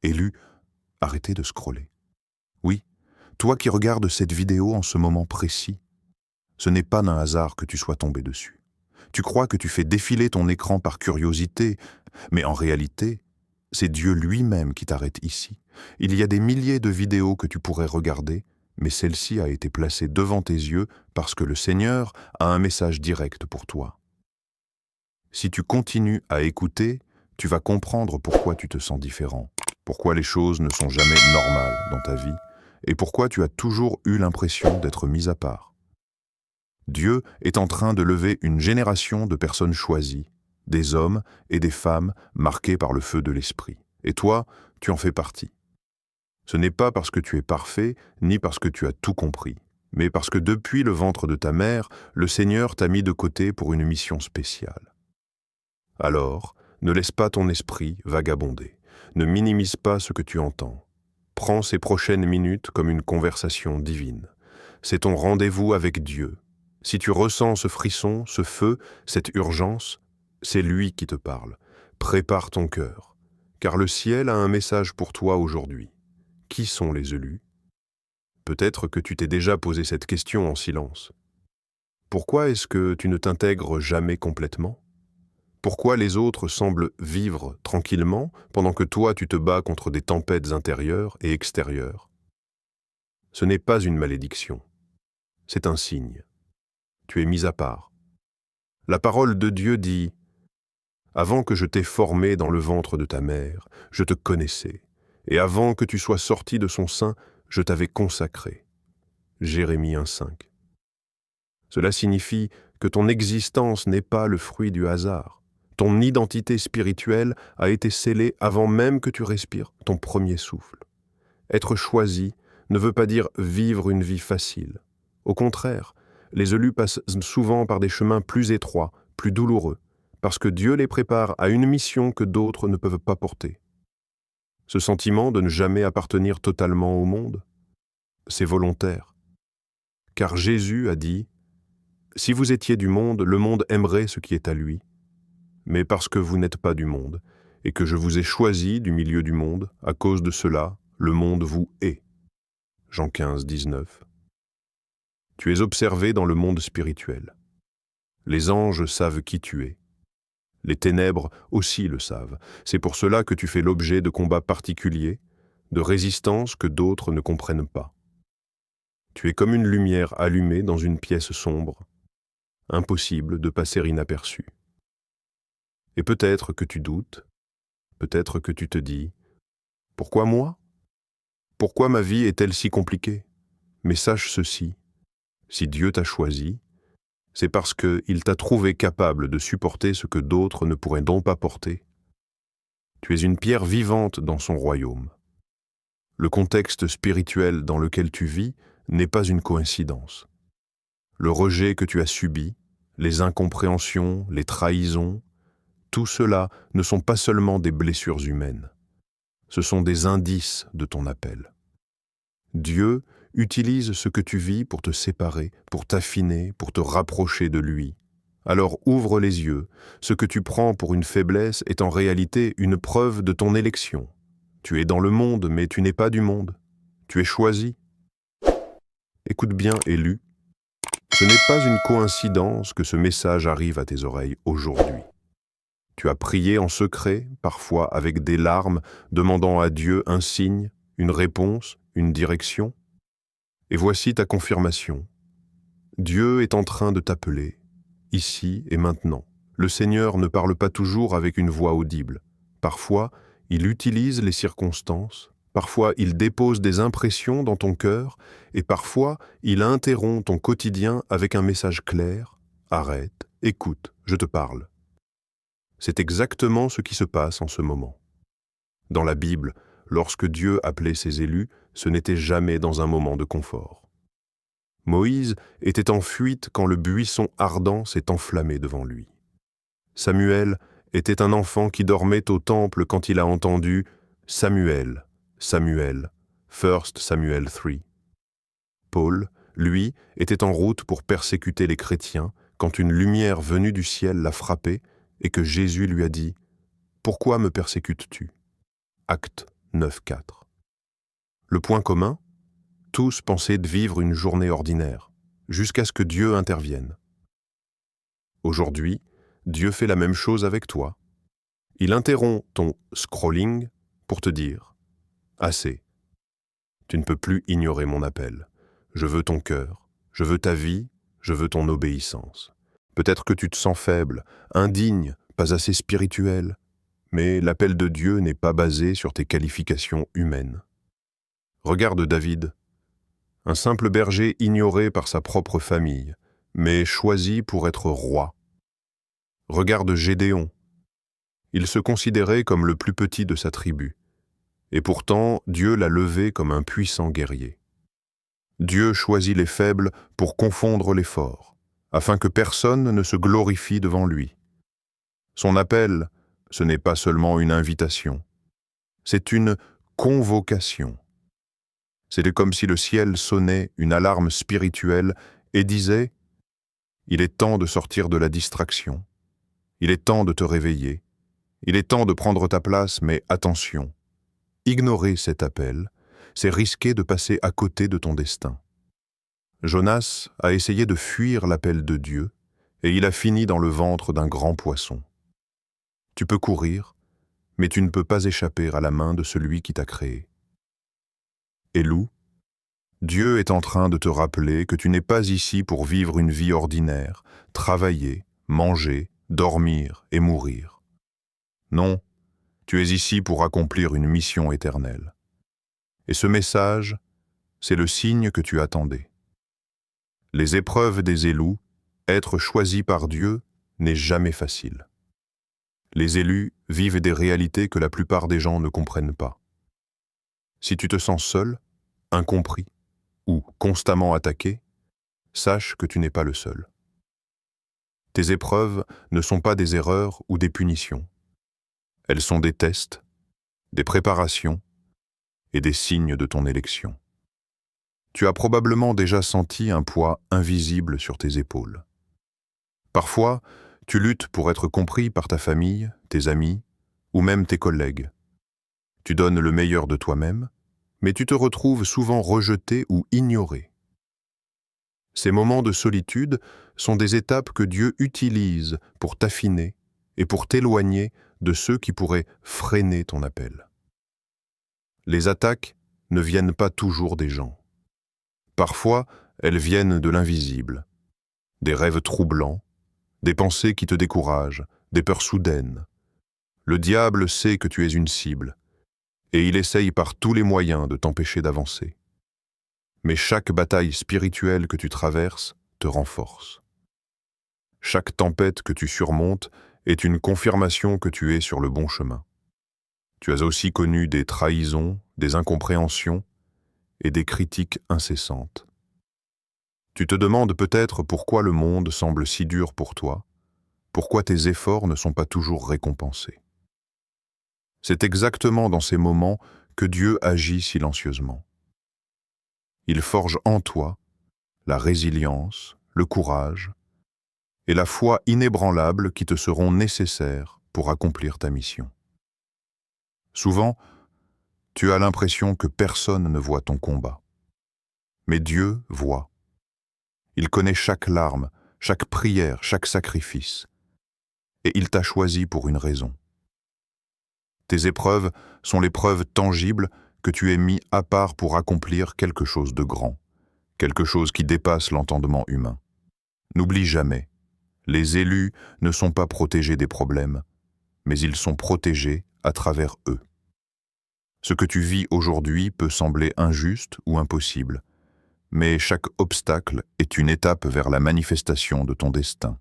Élu, arrêtez de scroller. Oui, toi qui regardes cette vidéo en ce moment précis, ce n'est pas d'un hasard que tu sois tombé dessus. Tu crois que tu fais défiler ton écran par curiosité, mais en réalité, c'est Dieu lui-même qui t'arrête ici. Il y a des milliers de vidéos que tu pourrais regarder, mais celle-ci a été placée devant tes yeux parce que le Seigneur a un message direct pour toi. Si tu continues à écouter, tu vas comprendre pourquoi tu te sens différent, pourquoi les choses ne sont jamais normales dans ta vie, et pourquoi tu as toujours eu l'impression d'être mis à part. Dieu est en train de lever une génération de personnes choisies, des hommes et des femmes marqués par le feu de l'Esprit. Et toi, tu en fais partie. Ce n'est pas parce que tu es parfait, ni parce que tu as tout compris, mais parce que depuis le ventre de ta mère, le Seigneur t'a mis de côté pour une mission spéciale. Alors, ne laisse pas ton esprit vagabonder. Ne minimise pas ce que tu entends. Prends ces prochaines minutes comme une conversation divine. C'est ton rendez-vous avec Dieu. Si tu ressens ce frisson, ce feu, cette urgence, c'est lui qui te parle. Prépare ton cœur, car le ciel a un message pour toi aujourd'hui. Qui sont les élus? Peut-être que tu t'es déjà posé cette question en silence. Pourquoi est-ce que tu ne t'intègres jamais complètement? Pourquoi les autres semblent vivre tranquillement pendant que toi tu te bats contre des tempêtes intérieures et extérieures? Ce n'est pas une malédiction, c'est un signe. Tu es mis à part. La parole de Dieu dit « Avant que je t'ai formé dans le ventre de ta mère, je te connaissais, et avant que tu sois sorti de son sein, je t'avais consacré. » Jérémie 1,5. Cela signifie que ton existence n'est pas le fruit du hasard. Ton identité spirituelle a été scellée avant même que tu respires ton premier souffle. Être choisi ne veut pas dire vivre une vie facile. Au contraire, les élus passent souvent par des chemins plus étroits, plus douloureux, parce que Dieu les prépare à une mission que d'autres ne peuvent pas porter. Ce sentiment de ne jamais appartenir totalement au monde, c'est volontaire. Car Jésus a dit « Si vous étiez du monde, le monde aimerait ce qui est à lui. Mais parce que vous n'êtes pas du monde, et que je vous ai choisi du milieu du monde, à cause de cela, le monde vous hait. » Jean 15, 19. Tu es observé dans le monde spirituel. Les anges savent qui tu es. Les ténèbres aussi le savent. C'est pour cela que tu fais l'objet de combats particuliers, de résistances que d'autres ne comprennent pas. Tu es comme une lumière allumée dans une pièce sombre. Impossible de passer inaperçu. Et peut-être que tu doutes, peut-être que tu te dis « Pourquoi moi ? Pourquoi ma vie est-elle si compliquée ? » Mais sache ceci, si Dieu t'a choisi, c'est parce qu'il t'a trouvé capable de supporter ce que d'autres ne pourraient donc pas porter. Tu es une pierre vivante dans son royaume. Le contexte spirituel dans lequel tu vis n'est pas une coïncidence. Le rejet que tu as subi, les incompréhensions, les trahisons, tout cela ne sont pas seulement des blessures humaines. Ce sont des indices de ton appel. Dieu utilise ce que tu vis pour te séparer, pour t'affiner, pour te rapprocher de lui. Alors ouvre les yeux. Ce que tu prends pour une faiblesse est en réalité une preuve de ton élection. Tu es dans le monde, mais tu n'es pas du monde. Tu es choisi. Écoute bien, élu. Ce n'est pas une coïncidence que ce message arrive à tes oreilles aujourd'hui. Tu as prié en secret, parfois avec des larmes, demandant à Dieu un signe, une réponse, une direction. Et voici ta confirmation. Dieu est en train de t'appeler, ici et maintenant. Le Seigneur ne parle pas toujours avec une voix audible. Parfois, il utilise les circonstances, parfois il dépose des impressions dans ton cœur, et parfois il interrompt ton quotidien avec un message clair. Arrête, écoute, je te parle. C'est exactement ce qui se passe en ce moment. Dans la Bible, lorsque Dieu appelait ses élus, ce n'était jamais dans un moment de confort. Moïse était en fuite quand le buisson ardent s'est enflammé devant lui. Samuel était un enfant qui dormait au temple quand il a entendu « Samuel, Samuel » 1 Samuel 3. Paul, lui, était en route pour persécuter les chrétiens quand une lumière venue du ciel l'a frappé et que Jésus lui a dit « Pourquoi me persécutes-tu » Actes 9,4. Le point commun? Tous pensaient de vivre une journée ordinaire, jusqu'à ce que Dieu intervienne. Aujourd'hui, Dieu fait la même chose avec toi. Il interrompt ton scrolling pour te dire « Assez, tu ne peux plus ignorer mon appel. Je veux ton cœur, je veux ta vie, je veux ton obéissance. Peut-être que tu te sens faible, indigne, pas assez spirituel, mais l'appel de Dieu n'est pas basé sur tes qualifications humaines. Regarde David, un simple berger ignoré par sa propre famille, mais choisi pour être roi. Regarde Gédéon. Il se considérait comme le plus petit de sa tribu, et pourtant Dieu l'a levé comme un puissant guerrier. Dieu choisit les faibles pour confondre les forts, afin que personne ne se glorifie devant lui. Son appel, ce n'est pas seulement une invitation, c'est une convocation. C'était comme si le ciel sonnait une alarme spirituelle et disait « Il est temps de sortir de la distraction, il est temps de te réveiller, il est temps de prendre ta place, mais attention, ignorer cet appel, c'est risquer de passer à côté de ton destin. » Jonas a essayé de fuir l'appel de Dieu et il a fini dans le ventre d'un grand poisson. Tu peux courir, mais tu ne peux pas échapper à la main de celui qui t'a créé. Élou, Dieu est en train de te rappeler que tu n'es pas ici pour vivre une vie ordinaire, travailler, manger, dormir et mourir. Non, tu es ici pour accomplir une mission éternelle. Et ce message, c'est le signe que tu attendais. Les épreuves des élus, être choisi par Dieu, n'est jamais facile. Les élus vivent des réalités que la plupart des gens ne comprennent pas. Si tu te sens seul, incompris ou constamment attaqué, sache que tu n'es pas le seul. Tes épreuves ne sont pas des erreurs ou des punitions. Elles sont des tests, des préparations et des signes de ton élection. Tu as probablement déjà senti un poids invisible sur tes épaules. Parfois, tu luttes pour être compris par ta famille, tes amis ou même tes collègues. Tu donnes le meilleur de toi-même, mais tu te retrouves souvent rejeté ou ignoré. Ces moments de solitude sont des étapes que Dieu utilise pour t'affiner et pour t'éloigner de ceux qui pourraient freiner ton appel. Les attaques ne viennent pas toujours des gens. Parfois, elles viennent de l'invisible, des rêves troublants, des pensées qui te découragent, des peurs soudaines. Le diable sait que tu es une cible, et il essaye par tous les moyens de t'empêcher d'avancer. Mais chaque bataille spirituelle que tu traverses te renforce. Chaque tempête que tu surmontes est une confirmation que tu es sur le bon chemin. Tu as aussi connu des trahisons, des incompréhensions et des critiques incessantes. Tu te demandes peut-être pourquoi le monde semble si dur pour toi, pourquoi tes efforts ne sont pas toujours récompensés. C'est exactement dans ces moments que Dieu agit silencieusement. Il forge en toi la résilience, le courage et la foi inébranlable qui te seront nécessaires pour accomplir ta mission. Souvent, tu as l'impression que personne ne voit ton combat. Mais Dieu voit. Il connaît chaque larme, chaque prière, chaque sacrifice. Et il t'a choisi pour une raison. Tes épreuves sont les preuves tangibles que tu es mis à part pour accomplir quelque chose de grand, quelque chose qui dépasse l'entendement humain. N'oublie jamais, les élus ne sont pas protégés des problèmes, mais ils sont protégés à travers eux. Ce que tu vis aujourd'hui peut sembler injuste ou impossible, mais chaque obstacle est une étape vers la manifestation de ton destin.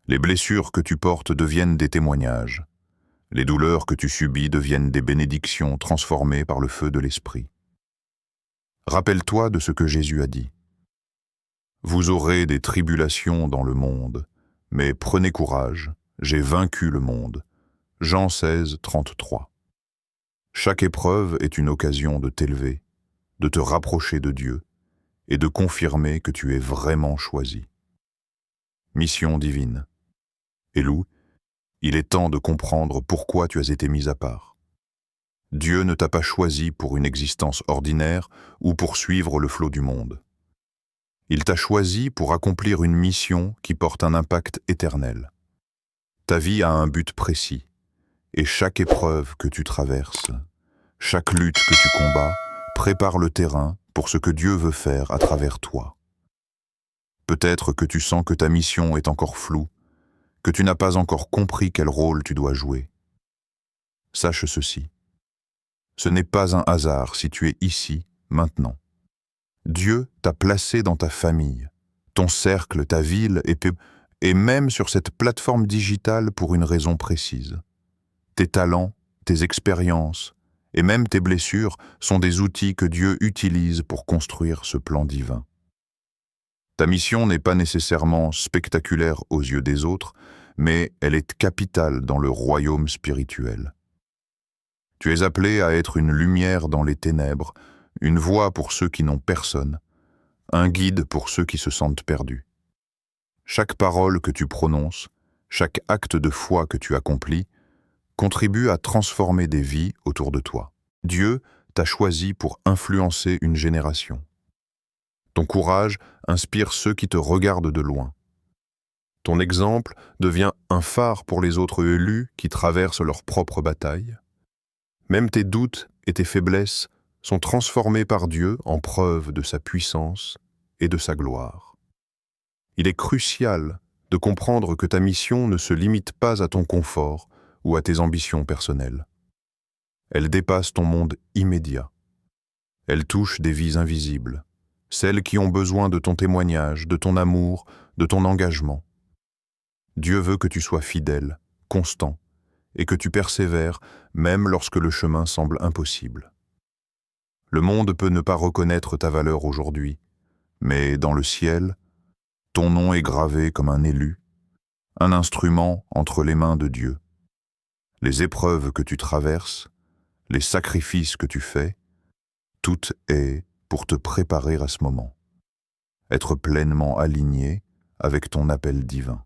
Les blessures que tu portes deviennent des témoignages. Les douleurs que tu subis deviennent des bénédictions transformées par le feu de l'Esprit. Rappelle-toi de ce que Jésus a dit. Vous aurez des tribulations dans le monde, mais prenez courage, j'ai vaincu le monde. Jean 16, 33. Chaque épreuve est une occasion de t'élever, de te rapprocher de Dieu et de confirmer que tu es vraiment choisi. Mission divine. Élou, il est temps de comprendre pourquoi tu as été mis à part. Dieu ne t'a pas choisi pour une existence ordinaire ou pour suivre le flot du monde. Il t'a choisi pour accomplir une mission qui porte un impact éternel. Ta vie a un but précis, et chaque épreuve que tu traverses, chaque lutte que tu combats, prépare le terrain pour ce que Dieu veut faire à travers toi. Peut-être que tu sens que ta mission est encore floue, que tu n'as pas encore compris quel rôle tu dois jouer. Sache ceci. Ce n'est pas un hasard si tu es ici, maintenant. Dieu t'a placé dans ta famille, ton cercle, ta ville et même sur cette plateforme digitale pour une raison précise. Tes talents, tes expériences et même tes blessures sont des outils que Dieu utilise pour construire ce plan divin. Ta mission n'est pas nécessairement spectaculaire aux yeux des autres, mais elle est capitale dans le royaume spirituel. Tu es appelé à être une lumière dans les ténèbres, une voix pour ceux qui n'ont personne, un guide pour ceux qui se sentent perdus. Chaque parole que tu prononces, chaque acte de foi que tu accomplis, contribue à transformer des vies autour de toi. Dieu t'a choisi pour influencer une génération. Ton courage inspire ceux qui te regardent de loin. Ton exemple devient un phare pour les autres élus qui traversent leur propre bataille. Même tes doutes et tes faiblesses sont transformés par Dieu en preuve de sa puissance et de sa gloire. Il est crucial de comprendre que ta mission ne se limite pas à ton confort ou à tes ambitions personnelles. Elle dépasse ton monde immédiat. Elle touche des vies invisibles, celles qui ont besoin de ton témoignage, de ton amour, de ton engagement. Dieu veut que tu sois fidèle, constant, et que tu persévères même lorsque le chemin semble impossible. Le monde peut ne pas reconnaître ta valeur aujourd'hui, mais dans le ciel, ton nom est gravé comme un élu, un instrument entre les mains de Dieu. Les épreuves que tu traverses, les sacrifices que tu fais, tout est pour te préparer à ce moment, être pleinement aligné avec ton appel divin.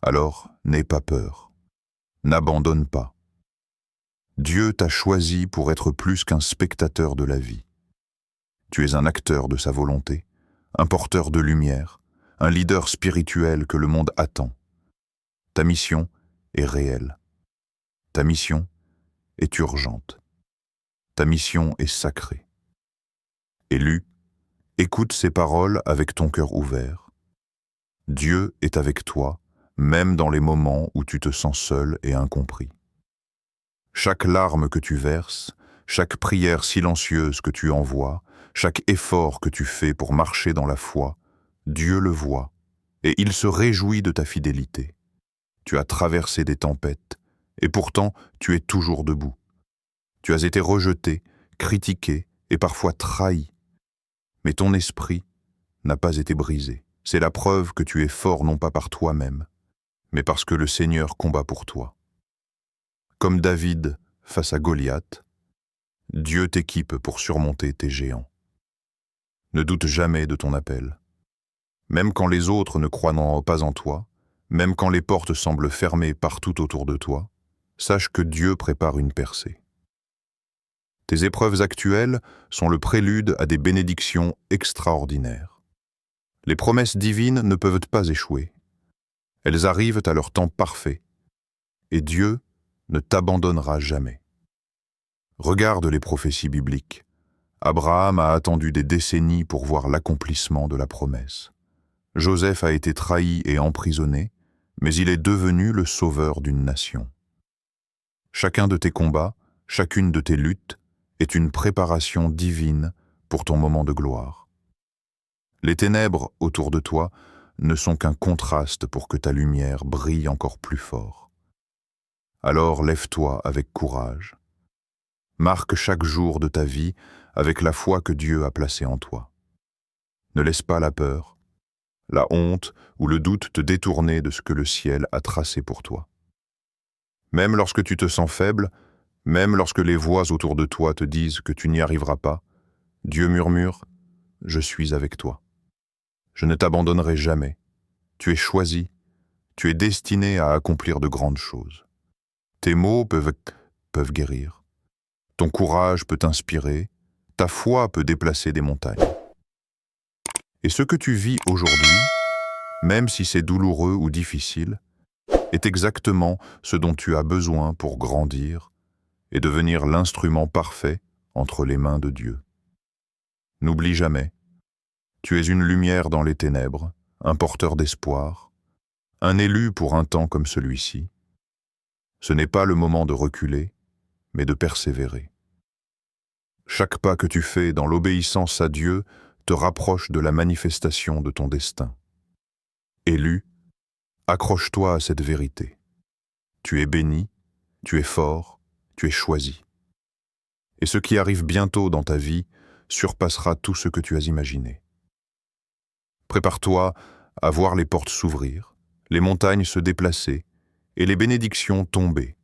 Alors, n'aie pas peur, n'abandonne pas. Dieu t'a choisi pour être plus qu'un spectateur de la vie. Tu es un acteur de sa volonté, un porteur de lumière, un leader spirituel que le monde attend. Ta mission est réelle. Ta mission est urgente. Ta mission est sacrée. Élu, écoute ces paroles avec ton cœur ouvert. Dieu est avec toi, même dans les moments où tu te sens seul et incompris. Chaque larme que tu verses, chaque prière silencieuse que tu envoies, chaque effort que tu fais pour marcher dans la foi, Dieu le voit, et il se réjouit de ta fidélité. Tu as traversé des tempêtes, et pourtant tu es toujours debout. Tu as été rejeté, critiqué et parfois trahi. Mais ton esprit n'a pas été brisé. C'est la preuve que tu es fort non pas par toi-même, mais parce que le Seigneur combat pour toi. Comme David face à Goliath, Dieu t'équipe pour surmonter tes géants. Ne doute jamais de ton appel. Même quand les autres ne croient pas en toi, même quand les portes semblent fermées partout autour de toi, sache que Dieu prépare une percée. Tes épreuves actuelles sont le prélude à des bénédictions extraordinaires. Les promesses divines ne peuvent pas échouer. Elles arrivent à leur temps parfait, et Dieu ne t'abandonnera jamais. Regarde les prophéties bibliques. Abraham a attendu des décennies pour voir l'accomplissement de la promesse. Joseph a été trahi et emprisonné, mais il est devenu le sauveur d'une nation. Chacun de tes combats, chacune de tes luttes, est une préparation divine pour ton moment de gloire. Les ténèbres autour de toi ne sont qu'un contraste pour que ta lumière brille encore plus fort. Alors lève-toi avec courage. Marque chaque jour de ta vie avec la foi que Dieu a placée en toi. Ne laisse pas la peur, la honte ou le doute te détourner de ce que le ciel a tracé pour toi. Même lorsque tu te sens faible, même lorsque les voix autour de toi te disent que tu n'y arriveras pas, Dieu murmure « Je suis avec toi. Je ne t'abandonnerai jamais. Tu es choisi. Tu es destiné à accomplir de grandes choses. Tes mots peuvent guérir. Ton courage peut t'inspirer, ta foi peut déplacer des montagnes. Et ce que tu vis aujourd'hui, même si c'est douloureux ou difficile, est exactement ce dont tu as besoin pour grandir et devenir l'instrument parfait entre les mains de Dieu. N'oublie jamais, tu es une lumière dans les ténèbres, un porteur d'espoir, un élu pour un temps comme celui-ci. Ce n'est pas le moment de reculer, mais de persévérer. Chaque pas que tu fais dans l'obéissance à Dieu te rapproche de la manifestation de ton destin. Élu, accroche-toi à cette vérité. Tu es béni, tu es fort, tu es choisi. Et ce qui arrive bientôt dans ta vie surpassera tout ce que tu as imaginé. Prépare-toi à voir les portes s'ouvrir, les montagnes se déplacer et les bénédictions tomber,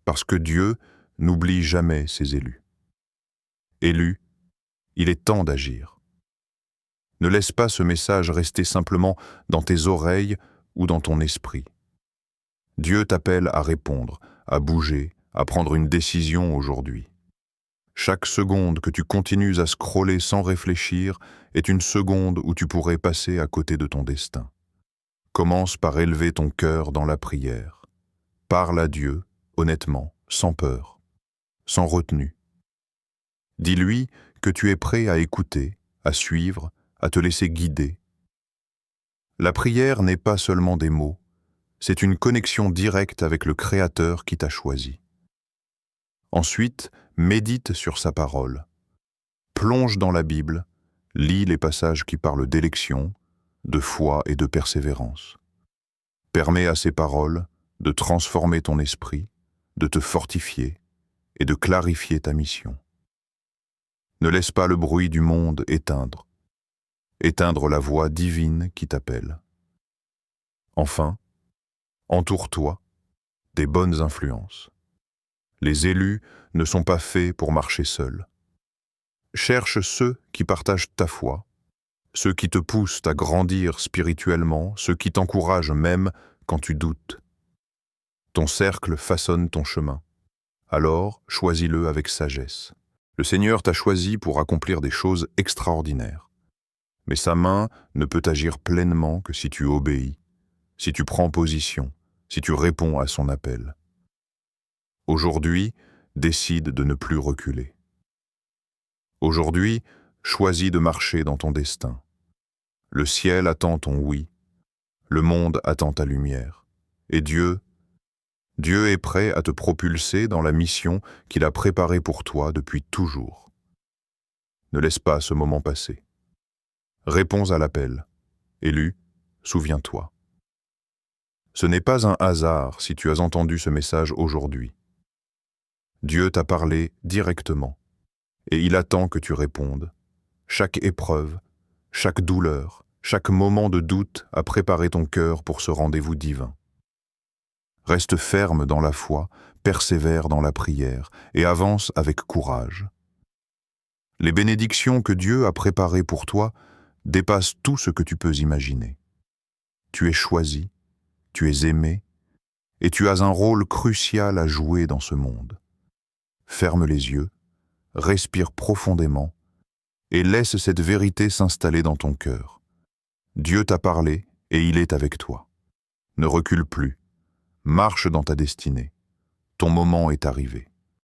parce que Dieu n'oublie jamais ses élus. Élu, il est temps d'agir. Ne laisse pas ce message rester simplement dans tes oreilles ou dans ton esprit. Dieu t'appelle à répondre, à bouger, à prendre une décision aujourd'hui. Chaque seconde que tu continues à scroller sans réfléchir est une seconde où tu pourrais passer à côté de ton destin. Commence par élever ton cœur dans la prière. Parle à Dieu, honnêtement, sans peur, sans retenue. Dis-lui que tu es prêt à écouter, à suivre, à te laisser guider. La prière n'est pas seulement des mots, c'est une connexion directe avec le Créateur qui t'a choisi. Ensuite, médite sur sa parole. Plonge dans la Bible, lis les passages qui parlent d'élection, de foi et de persévérance. Permets à ces paroles de transformer ton esprit, de te fortifier et de clarifier ta mission. Ne laisse pas le bruit du monde éteindre la voix divine qui t'appelle. Enfin, entoure-toi des bonnes influences. Les élus ne sont pas faits pour marcher seuls. Cherche ceux qui partagent ta foi, ceux qui te poussent à grandir spirituellement, ceux qui t'encouragent même quand tu doutes. Ton cercle façonne ton chemin. Alors, choisis-le avec sagesse. Le Seigneur t'a choisi pour accomplir des choses extraordinaires. Mais sa main ne peut agir pleinement que si tu obéis, si tu prends position, si tu réponds à son appel. Aujourd'hui, décide de ne plus reculer. Aujourd'hui, choisis de marcher dans ton destin. Le ciel attend ton oui, le monde attend ta lumière. Et Dieu est prêt à te propulser dans la mission qu'il a préparée pour toi depuis toujours. Ne laisse pas ce moment passer. Réponds à l'appel. Élu, souviens-toi. Ce n'est pas un hasard si tu as entendu ce message aujourd'hui. Dieu t'a parlé directement, et il attend que tu répondes. Chaque épreuve, chaque douleur, chaque moment de doute a préparé ton cœur pour ce rendez-vous divin. Reste ferme dans la foi, persévère dans la prière et avance avec courage. Les bénédictions que Dieu a préparées pour toi dépassent tout ce que tu peux imaginer. Tu es choisi, tu es aimé et tu as un rôle crucial à jouer dans ce monde. Ferme les yeux, respire profondément et laisse cette vérité s'installer dans ton cœur. Dieu t'a parlé et il est avec toi. Ne recule plus, marche dans ta destinée. Ton moment est arrivé.